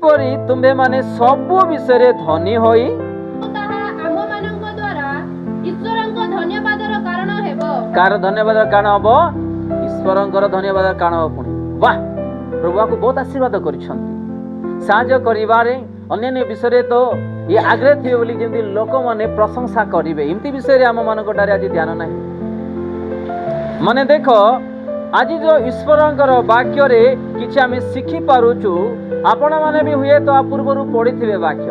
ସେହିପରି ତୁମ୍ଭେମାନେ ସବୁ ବିଷୟରେ ଧନୀ ହୋଇ ତାହା ଆମମାନଙ୍କ ଦ୍ୱାରା ଈଶ୍ୱରଙ୍କ ଧନ୍ୟବାଦର କାରଣ ହେବ। କାର ଧନ୍ୟବାଦର କାରଣ ହବ? ଈଶ୍ୱରଙ୍କର ଧନ୍ୟବାଦର କାରଣ ହବ। ପୁଣି ବାଃ, ପ୍ରଭୁ ଆମକୁ ବହୁତ ଆଶୀର୍ବାଦ କରିଛନ୍ତି। ସାହାଯ୍ୟ କରିବାରେ ଅନ୍ୟାନ୍ୟ ବିଷୟରେ ତ ଇଏ ଆଗ୍ରହ ଥିବେ ବୋଲି ଯେମିତି ଲୋକମାନେ ପ୍ରଶଂସା କରିବେ, ଏମିତି ବିଷୟରେ ଆମମାନଙ୍କଠାରେ ଆଜି ଧ୍ୟାନ ନାହିଁ। ମାନେ ଦେଖ, ଆଜି ଯେଉଁ ଈଶ୍ୱରଙ୍କର ବାକ୍ୟରେ କିଛି ଆମେ ଶିଖିପାରୁଛୁ, ଆପଣମାନେ ବି ହୁଏତ ଆ ପୂର୍ବରୁ ପଢ଼ିଥିବେ ବାକ୍ୟ,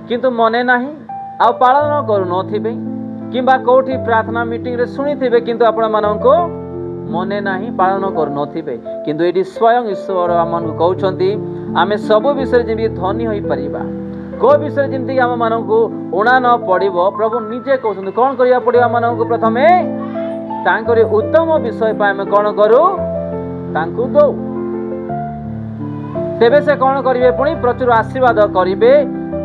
କିନ୍ତୁ ମନେ ନାହିଁ, ଆଉ ପାଳନ କରୁନଥିବେ, କିମ୍ବା କେଉଁଠି ପ୍ରାର୍ଥନା ମିଟିଂରେ ଶୁଣିଥିବେ, କିନ୍ତୁ ଆପଣମାନଙ୍କୁ ମନେ ନାହିଁ, ପାଳନ କରୁନଥିବେ। କିନ୍ତୁ ଏଠି ସ୍ୱୟଂ ଈଶ୍ୱର ଆମମାନଙ୍କୁ କହୁଛନ୍ତି ଆମେ ସବୁ ବିଷୟରେ ଯେମିତି ଧନୀ ହୋଇପାରିବା, କେଉଁ ବିଷୟରେ ଯେମିତିକି ଆମମାନଙ୍କୁ ଉଣା ନ ପଡ଼ିବ, ପ୍ରଭୁ ନିଜେ କହୁଛନ୍ତି କ'ଣ କରିବାକୁ ପଡ଼ିବ ଆମମାନଙ୍କୁ? ପ୍ରଥମେ ତାଙ୍କରି ଉତ୍ତମ ବିଷୟ ପାଇଁ ଆମେ କ'ଣ କରୁ? ତାଙ୍କୁ ଦଉ। ତେବେ ସେ କ'ଣ କରିବେ? ପୁଣି ପ୍ରଚୁର ଆଶୀର୍ବାଦ କରିବେ,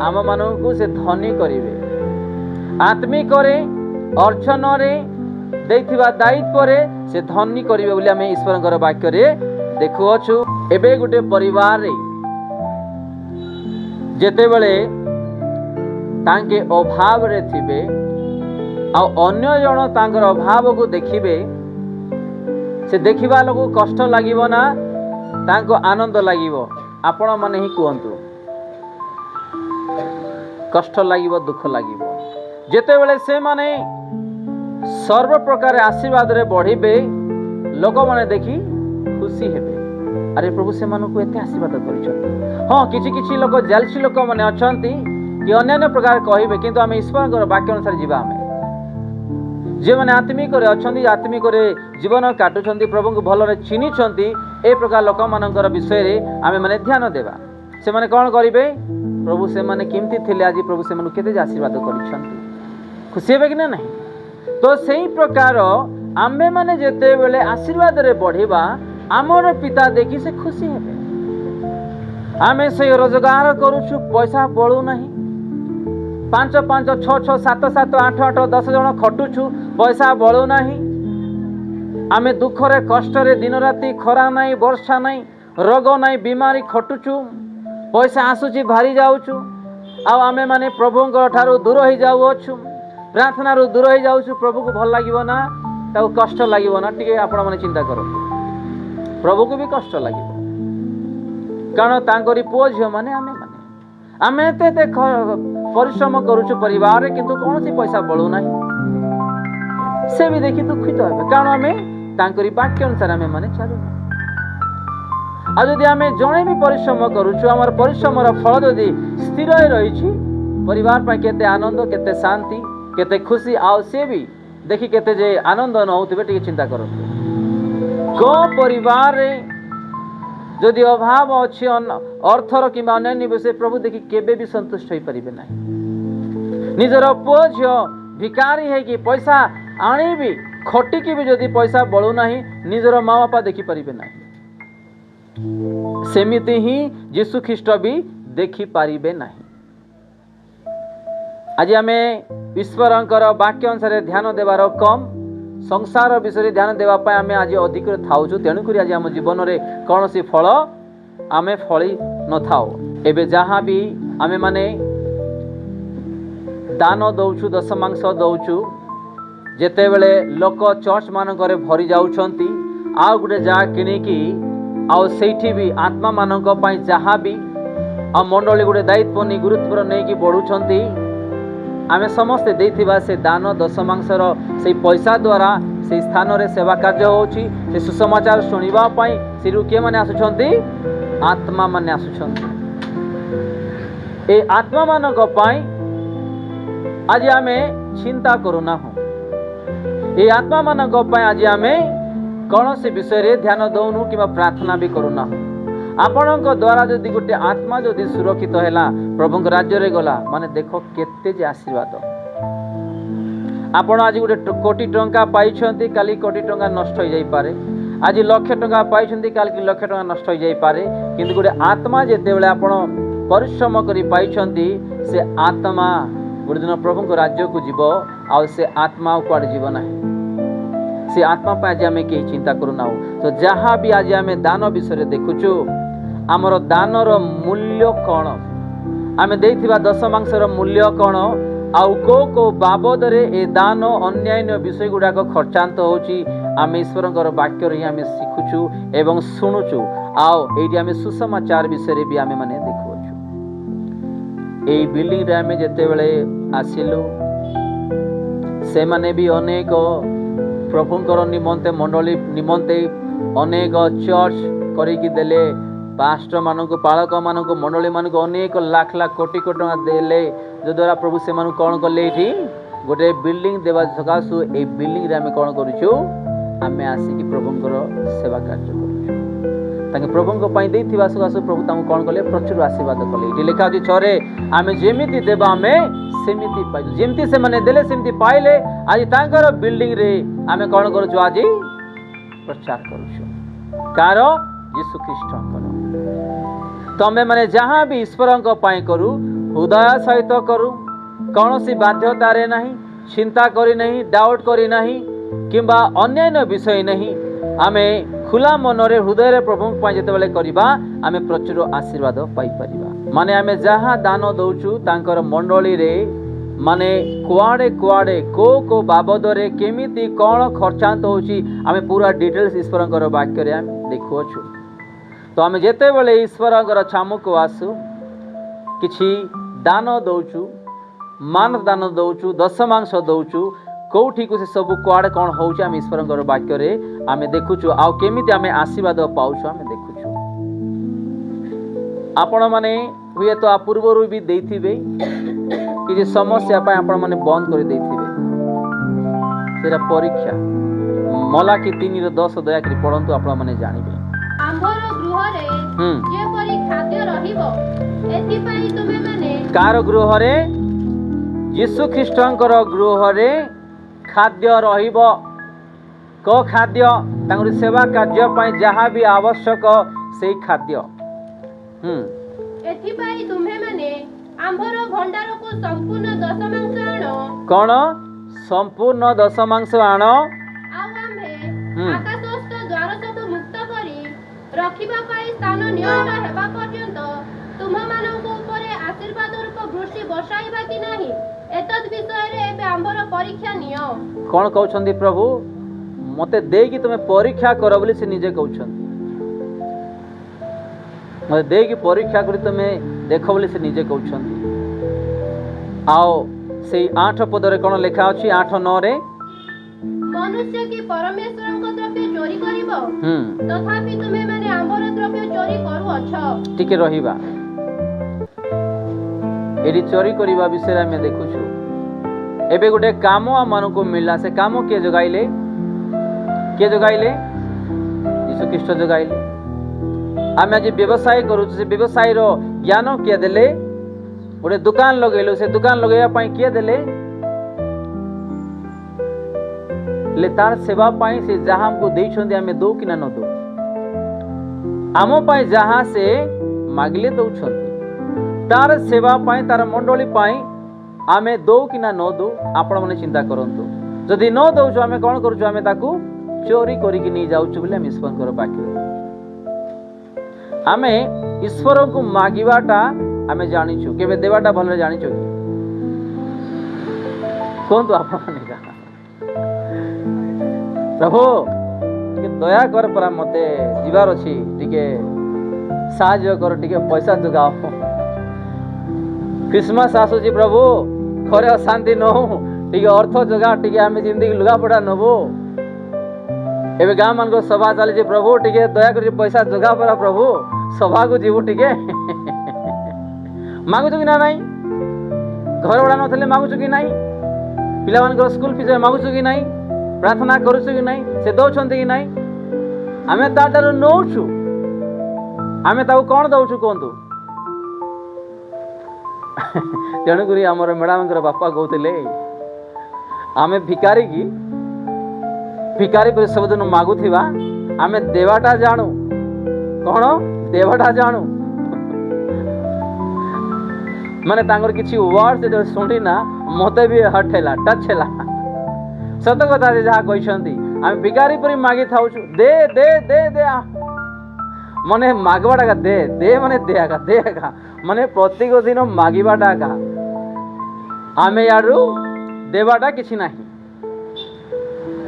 ଆମମାନଙ୍କୁ ସେ ଧନୀ କରିବେ। ଆତ୍ମିକରେ, ଅର୍ଜନରେ, ଦେଇଥିବା ଦାୟିତ୍ୱରେ ସେ ଧନୀ କରିବେ ବୋଲି ଆମେ ଈଶ୍ୱରଙ୍କର ବାକ୍ୟରେ ଦେଖୁଅଛୁ। ଏବେ ଗୋଟେ ପରିବାରରେ ଯେତେବେଳେ ତାଙ୍କେ ଅଭାବରେ ଥିବେ ଆଉ ଅନ୍ୟ ଜଣ ତାଙ୍କର ଅଭାବକୁ ଦେଖିବେ, ସେ ଦେଖିବା ଲୋକକୁ କଷ୍ଟ ଲାଗିବ ନା ତାଙ୍କୁ ଆନନ୍ଦ ଲାଗିବ? ଆପଣମାନେ ହିଁ କୁହନ୍ତୁ। କଷ୍ଟ ଲାଗିବ, ଦୁଃଖ ଲାଗିବ। ଯେତେବେଳେ ସେମାନେ ସର୍ବପ୍ରକାର ଆଶୀର୍ବାଦରେ ବଢ଼ିବେ, ଲୋକମାନେ ଦେଖି ଖୁସି ହେବେ, ଆରେ ପ୍ରଭୁ ସେମାନଙ୍କୁ ଏତେ ଆଶୀର୍ବାଦ କରିଛନ୍ତି। ହଁ, କିଛି କିଛି ଲୋକ ଜାଲସି ଲୋକମାନେ ଅଛନ୍ତି କି ଅନ୍ୟାନ୍ୟ ପ୍ରକାର କହିବେ, କିନ୍ତୁ ଆମେ ଈଶ୍ୱରଙ୍କର ବାକ୍ୟ ଅନୁସାରେ ଯିବା। ଆମେ ଯେଉଁମାନେ ଆତ୍ମିକରେ ଅଛନ୍ତି, ଆତ୍ମିକରେ ଜୀବନ କାଟୁଛନ୍ତି, ପ୍ରଭୁଙ୍କୁ ଭଲରେ ଚିହ୍ନିଛନ୍ତି, ଏ ପ୍ରକାର ଲୋକମାନଙ୍କର ବିଷୟରେ ଆମେମାନେ ଧ୍ୟାନ ଦେବା। ସେମାନେ କ'ଣ କରିବେ? ପ୍ରଭୁ ସେମାନେ କେମିତି ଥିଲେ, ଆଜି ପ୍ରଭୁ ସେମାନଙ୍କୁ କେତେ ଆଶୀର୍ବାଦ କରିଛନ୍ତି, ଖୁସି ହେବେ କି ନା ନାହିଁ? ତ ସେହି ପ୍ରକାର ଆମ୍ଭେମାନେ ଯେତେବେଳେ ଆଶୀର୍ବାଦରେ ବଢ଼ିବା, ଆମର ପିତା ଦେଖି ସେ ଖୁସି ହେବେ। ଆମେ ସେଇ ରୋଜଗାର କରୁଛୁ, ପଇସା ବଳୁନାହିଁ, 5 5 6 6 7 7 8 8 10 ଜଣ ଖଟୁଛୁ, ପଇସା ବଳୁନାହିଁ। ଆମେ ଦୁଃଖରେ କଷ୍ଟରେ ଦିନ ରାତି, ଖରା ନାହିଁ, ବର୍ଷା ନାହିଁ, ରୋଗ ନାହିଁ, ବିମାରୀ ଖଟୁଛୁ, ପଇସା ଆସୁଛି, ଭାରି ଯାଉଛୁ, ଆଉ ଆମେମାନେ ପ୍ରଭୁଙ୍କ ଠାରୁ ଦୂର ହେଇଯାଉଅଛୁ, ପ୍ରାର୍ଥନାରୁ ଦୂର ହେଇଯାଉଛୁ। ପ୍ରଭୁକୁ ଭଲ ଲାଗିବ ନା? ତାକୁ କଷ୍ଟ ଲାଗିବ ନା? ଟିକେ ଆପଣମାନେ ଚିନ୍ତା କରନ୍ତୁ। ପ୍ରଭୁକୁ ବି କଷ୍ଟ ଲାଗିବ, କାରଣ ତାଙ୍କରି ପୁଅ ଝିଅମାନେ ଆମେ ଏତେ ଏତେ ପରିଶ୍ରମ କରୁଛୁ ପରିବାରରେ, କିନ୍ତୁ କୌଣସି ପଇସା ବଳୁନାହିଁ। ସେ ବି ଦେଖି ଦୁଃଖିତ ହେବେ, କାରଣ ଆମେ ତାଙ୍କରି ବାକ୍ୟ ଅନୁସାରେ ଆମେମାନେ ଚାଲୁନା। ଆଉ ଯଦି ଆମେ ଜଣେ ବି ପରିଶ୍ରମ କରୁଛୁ, ଆମର ପରିଶ୍ରମର ଫଳ ଯଦି ସ୍ଥିର ରହିଛି, ପରିବାର ପାଇଁ କେତେ ଆନନ୍ଦ, କେତେ ଶାନ୍ତି, କେତେ ଖୁସି, ଆଉ ସେ ବି ଦେଖି କେତେ ଯେ ଆନନ୍ଦ ନ ହେଉଥିବେ, ଟିକେ ଚିନ୍ତା କରନ୍ତୁ। କେଉଁ ପରିବାରରେ ଯଦି ଅଭାବ ଅଛି ଅର୍ଥର କିମ୍ବା ଅନ୍ୟାନ୍ୟ ବିଷୟ, ପ୍ରଭୁ ଦେଖି କେବେ ବି ସନ୍ତୁଷ୍ଟ ହୋଇପାରିବେ ନାହିଁ। ନିଜର ପୁଅ ଝିଅ ଭିକାରୀ ହେଇକି ପଇସା ଆଣିବି, ଖଟିକି ବି ଯଦି ପଇସା ବଳୁନାହିଁ, ନିଜର ମା ବାପା ଦେଖିପାରିବେ ନାହିଁ। ସେମିତି ହିଁ ଯୀଶୁ ଖ୍ରୀଷ୍ଟ ବି ଦେଖିପାରିବେ ନାହିଁ। ଆଜି ଆମେ ଈଶ୍ୱରଙ୍କର ବାକ୍ୟ ଅନୁସାରେ ଧ୍ୟାନ ଦେବାର କମ୍, ସଂସାର ବିଷୟରେ ଧ୍ୟାନ ଦେବା ପାଇଁ ଆମେ ଆଜି ଅଧିକ ଥାଉଛୁ। ତେଣୁକରି ଆଜି ଆମ ଜୀବନରେ କୌଣସି ଫଳ ଆମେ ଫଳି ନଥାଉ। ଏବେ ଯାହା ବି ଆମେମାନେ ଦାନ ଦେଉଛୁ, ଦଶମାଂଶ ଦେଉଛୁ, ଯେତେବେଳେ ଲୋକ ଚର୍ଚ୍ଚ ମାନଙ୍କରେ ଭରି ଯାଉଛନ୍ତି, ଆଉ ଗୋଟେ ଜାଗା କିଣିକି, ଆଉ ସେଇଠି ବି ଆତ୍ମାମାନଙ୍କ ପାଇଁ ଯାହା ବି ଆଉ ମଣ୍ଡଳୀ ଗୋଟେ ଦାୟିତ୍ୱ ନେଇ ଗୁରୁତ୍ୱର ନେଇକି ବଢ଼ୁଛନ୍ତି, ଆମେ ସମସ୍ତେ ଦେଇଥିବା ସେ ଦାନ ଦଶମାଂଶର ସେଇ ପଇସା ଦ୍ୱାରା ସେଇ ସ୍ଥାନରେ ସେବା କାର୍ଯ୍ୟ ହେଉଛି। ସେ ସୁସମାଚାର ଶୁଣିବା ପାଇଁ ସେରୁ କିଏମାନେ ଆସୁଛନ୍ତି? ଆତ୍ମାମାନେ ଆସୁଛନ୍ତି। ଏ ଆତ୍ମାମାନଙ୍କ ପାଇଁ ଆଜି ଆମେ ଚିନ୍ତା କରୁନାହୁଁ। ଏ ଆତ୍ମାମାନଙ୍କ ପାଇଁ ଆଜି ଆମେ କୌଣସି ବିଷୟରେ ଧ୍ୟାନ ଦେଉନୁ କିମ୍ବା ପ୍ରାର୍ଥନା ବି କରୁନାହୁଁ। ଆପଣଙ୍କ ଦ୍ୱାରା ଯଦି ଗୋଟେ ଆତ୍ମା ଯଦି ସୁରକ୍ଷିତ ହେଲା, ପ୍ରଭୁଙ୍କ ରାଜ୍ୟରେ ଗଲା, ମାନେ ଦେଖ କେତେ ଯେ ଆଶୀର୍ବାଦ। ଆପଣ ଆଜି ଗୋଟେ କୋଟି ଟଙ୍କା ପାଇଛନ୍ତି, କାଲି କୋଟି ଟଙ୍କା ନଷ୍ଟ ହୋଇଯାଇପାରେ। ଆଜି ଲକ୍ଷ ଟଙ୍କା ପାଇଛନ୍ତି, କାଲିକି ଲକ୍ଷ ଟଙ୍କା ନଷ୍ଟ ହୋଇଯାଇପାରେ। କିନ୍ତୁ ଗୋଟେ ଆତ୍ମା ଯେତେବେଳେ ଆପଣ ପରିଶ୍ରମ କରି ପାଇଛନ୍ତି, ସେ ଆତ୍ମା ଗୋଟେ ଦିନ ପ୍ରଭୁଙ୍କ ରାଜ୍ୟକୁ ଯିବ, ଆଉ ସେ ଆତ୍ମା କୁଆଡ଼େ ଯିବ ନାହିଁ। ସେ ଆତ୍ମା ପାଇଁ ଆଜି ଆମେ କେହି ଚିନ୍ତା କରୁନାହୁଁ। ତ ଯାହା ବି ଆଜି ଆମେ ଦାନ ବିଷୟରେ ଦେଖୁଛୁ, आमर दानर मूल्य कौन आमे देइथिबा दशमांशर मूल्य कौन आउ को बाबद रे ए दान अन्यान्य विषय गुड़ाक खर्चांत होची आमे ईश्वरंकर वाक्य रे आमे शिखुछु एवं सुनुछु आओ एठी आमे सुसमाचार विषय रे भी आमे माने देखुछु एई बिल्डिंग रे आमे जेते बेले आसिलु से माने भी अनेक प्रभुंकर निमंते मंडली निमंते अनेक चर्च करिकि देले पास्टर मानक पालक मानक मंडली मानक अनेक लाख लाख कोटी कोटी टका देले जो द्वारा प्रभु से मानु कौन कले एठी गोटे बिल्डिंग देवा सकाशु ए बिल्डिंग रे आमे कौन करूछु आमे आसी प्रभुंकर सेवा कार्य करूछु ताके प्रभुंक पई देथिबा सकाशु प्रभु तामु कौन कले प्रचुर आशीर्वाद कले एठी लिखा अछि छरे आमे जेमिति देबा आमे सेमिति पाइ जेमिति से माने देले सेमिति पाइले आज तांकर बिल्डिंग रे आमे कौन करूछु आज प्रचार करूछु कार यीशु ख्रीष्टंकर तमे माने जहाँ भी ईश्वरंक पई करू हृदय सहित करू कौनसी बाध्यता रे नहीं चिंता करी नहीं डाउट करी नहीं किंबा अन्यान्य विषय नहीं आमे खुला मन रे हृदय रे प्रभु पई जेते बेले करिबा आमे प्रचुर आशीर्वाद पाई परिबा माने आमे जहाँ दान दउचु तांकर मंडली रे माने कुआडे कुआडे को बाबद रे केमिति कोन खर्चांत होची आमे पूरा डिटेल्स ईश्वरंकर वाक्य रे आमे देखुछु तो आमे जेते बेले ईश्वरंकर छामुको आसु किछि दान दउचु मान दान दउचु दशमांश दउचु कोठी को से सब कुआडे कोन होउची आमे ईश्वरंकर वाक्य रे आमे देखुछु आ केमिति आमे आशीर्वाद पाउछु आमे देखुछु आपण माने हुए तो पूर्वरु भी देथिबे कि समस्या पाए आपण माने बंद कर देथिबे सेरा परीक्षा मला कि 3:10 दया करी पढंतु आपण माने जानिबे आम्भर गृह रे जे परि खाद्य रहिबो एथि पई तुमे माने कार गृह रे यीशु ख्रीष्टंकर गृह रे खाद्य रहिबो को खाद्य तांकर सेवा कार्य पई जहां भी आवश्यक सेही खाद्य एथि पई तुमे माने आम्भर भंडार को संपूर्ण दशमांश आनो कोन संपूर्ण दशमांश आनो आउ आम्भे आकाशस्थ द्वार सब मुक्त करी रखिबा पई स्थान नियत हेबा पर्यंत तुम मानक ऊपर आशीर्वाद रूप वृष्टि बसाइबा कि नाही एतद विषय रे एबे आम्भर परीक्षा नियो कोन कहउछंदी प्रभु मते देई कि तुमे परीक्षा करो बोली से निजे कहउछंदी मते देई कि परीक्षा करी तुमे देखो बोली से निजे कहउछंदी आओ सेई 8 पद रे कोन लिखा अछि 8:9 रे मनुष्य की परमेश्वरଙ୍କ द्रव्य चोरी करिवो तथापि तुमे माने आम्भर द्रव्य चोरी करू अछ ठीक रहिबा एडी चोरी करिबा विषय रे मैं देखुछु एबे गुटे काम मानको मिलला से काम के जगाइले यीशु ख्रीष्ट जगाइले आमे आज व्यवसाय करू से व्यवसाय रो ज्ञान किए देले गोटे दुकान लगेलो से दुकान लगेया पाई किए देले ले तार सेवा पाई से जहां हमको देई छंदी हमें दो कि ना न दो आमो पाई जहां से मागले दो छंदी तार सेवा पाई तार मंडली पाई आमे दो कि ना न दो आपण माने चिंता करंतु जदि न दो जो हमें कोन करू हमें ताकू चोरी करी कि नहीं जाउछु बोले हम ईश्वरकर वाक्य आमे ईश्वर को मागिबाटा आमे जानिछु केबे देवाटा भले जानिछु कि कोन तो आपण माने का प्रभु के दया कर परा मते जीवार अछि टिके साहाय्य कर टिके पैसा जोगाओ क्रिसमस आसुची प्रभु घरे अशांति न हो टिके अर्थ जोगा टिके आमे जिंदगी लुगा पड़ा नबो एबे गाम मन को सभा चली जे प्रभु टिके दया कर पैसा जोगा परा प्रभु सभा को जीवो टिके मागुछु कि ना नहीं घर बड़ा नथले मागुछु कि नहीं पिला मान को स्कूल फीस मागुछु कि नहीं प्रार्थना करूछु कि नहीं से दउछंती कि नहीं आमे ताटारो नउछु आमे ताऊ कोन दउछु कोंतु तेणु करी हमर मैडम बापा कहते आमे भिकारी पर सब दिन मागुथिबा आमे देवाटा जानू कौन देवाटा जानू माने तांगर किछि वर्ड से सुनी ना मते भी हट हैला टच हैला सत कथा जे जहा कहछंती आमे भिकारी पर मागी थाउछु दे दे दे दे ମାନେ ମାଗବାଟା ଏକା ଦେ ଦେ ମାନେ ଦେ ଏକା ମାନେ ପ୍ରତ୍ୟେକ ଦିନ ମାଗିବାଟା ଏକା, ଆମେ ୟାଡୁ ଦେବାଟା କିଛି ନାହିଁ।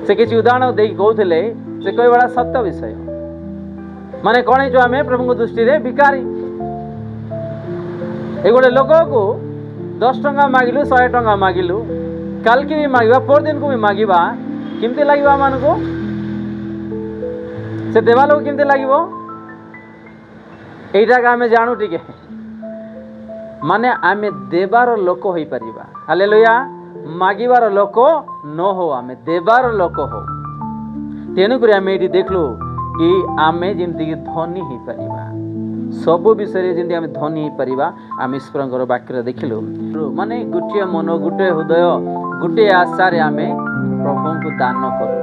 ସେ କିଛି ଉଦାହରଣ ଦେଇକି କହୁଥିଲେ, ସେ କହିବାଟା ସତ୍ୟ ବିଷୟ। ମାନେ କଣ ହେଇଛୁ, ଆମେ ପ୍ରଭୁଙ୍କ ଦୃଷ୍ଟିରେ ଭିକାରୀ। ଏ ଗୋଟେ ଲୋକକୁ 10 ଟଙ୍କା ମାଗିଲୁ, 100 ଟଙ୍କା ମାଗିଲୁ, କାଲକି ବି ମାଗିବା, ପରଦିନକୁ ବି ମାଗିବା, କେମିତି ଲାଗିବ ଆମମାନଙ୍କୁ? ସେ ଦେବା ଲୋକ କେମିତି ଲାଗିବ? এইটাকে ଆମେ ଜାଣୁ ଟିକେ, ମାନେ ଆମେ ଦେବାର ଲୋକ ହେଇପାରିବା। ହାଲେଲୁୟା। ମାଗିବାର ଲୋକ ନ ହଉ, ଆମେ ଦେବାର ଲୋକ ହଉ। ତେଣୁକରି ଆମେ ଏଇଠି ଦେଖିଲୁ କି ଆମେ ଯେମିତିକି ଧନୀ ହେଇପାରିବା, ସବୁ ବିଷୟରେ ଯେମିତି ଆମେ ଧନୀ ହେଇପାରିବା, ଆମେ ଈଶ୍ୱରଙ୍କର ବାକ୍ୟରେ ଦେଖିଲୁ। ମାନେ ଗୋଟିଏ ମନ, ଗୋଟିଏ ହୃଦୟ, ଗୋଟିଏ ଆଶାରେ ଆମେ ପ୍ରଭୁଙ୍କୁ ଦାନ କରୁ।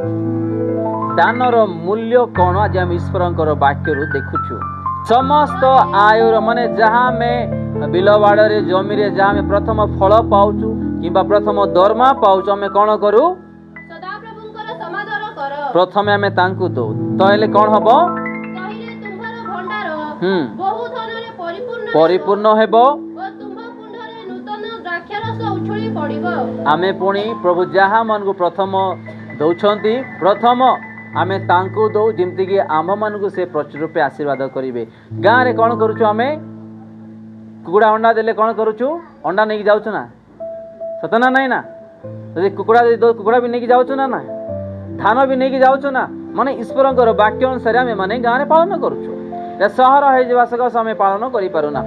ଦାନର ମୂଲ୍ୟ କ'ଣ ଆଜି ଆମେ ଈଶ୍ୱରଙ୍କର ବାକ୍ୟରୁ ଦେଖୁଛୁ। ସମସ୍ତ ଆୟର ମାନେ ଯାହା ଆମେ ବିଲ ବାଡ଼ରେ, ଜମିରେ ଯାହା ଆମେ ପ୍ରଥମ ଫଳ ପାଉଛୁ କିମ୍ବା ପ୍ରଥମ ଦରମା ପାଉଛୁ, ଆମେ କ'ଣ କରୁ? ସଦାପ୍ରଭୁଙ୍କର ସମାଦର କର। ପ୍ରଥମେ ଆମେ ତାଙ୍କୁ ଦଉ। ତାହେଲେ କ'ଣ ହବ? କହିଲେ ତୁମ୍ଭର ଭଣ୍ଡାର ବହୁ ଧନରେ ପରିପୂର୍ଣ୍ଣ ହେବ ଓ ତୁମ୍ଭ କୁଣ୍ଡରେ ନୂତନ ଦ୍ରାକ୍ଷାରସ ଉଛୁଳି ପଡ଼ିବ। ଆମେ ପୁଣି ପ୍ରଭୁ ଯାହା ମାନଙ୍କୁ ପ୍ରଥମ ଦଉଛନ୍ତି, ପ୍ରଥମ ଆମେ ତାଙ୍କୁ ଦଉ, ଯେମିତିକି ଆମ୍ଭମାନଙ୍କୁ ସେ ପ୍ରଚୁର ରୂପେ ଆଶୀର୍ବାଦ କରିବେ। ଗାଁରେ କ'ଣ କରୁଛୁ? ଆମେ କୁକୁଡ଼ା ଅଣ୍ଡା ଦେଲେ କ'ଣ କରୁଛୁ? ଅଣ୍ଡା ନେଇକି ଯାଉଛୁ ନା? ସତ ନା ନାଇଁ ନା? ଯଦି କୁକୁଡ଼ା କୁକୁଡ଼ା ବି ନେଇକି ଯାଉଛୁ ନା? ଧାନ ବି ନେଇକି ଯାଉଛୁ ନା? ମାନେ ଈଶ୍ୱରଙ୍କର ବାକ୍ୟ ଅନୁସାରେ ଆମେ ମାନେ ଗାଁରେ ପାଳନ କରୁଛୁ। ସହର ହେଇଯିବା ସକାଶେ ଆମେ ପାଳନ କରିପାରୁନା।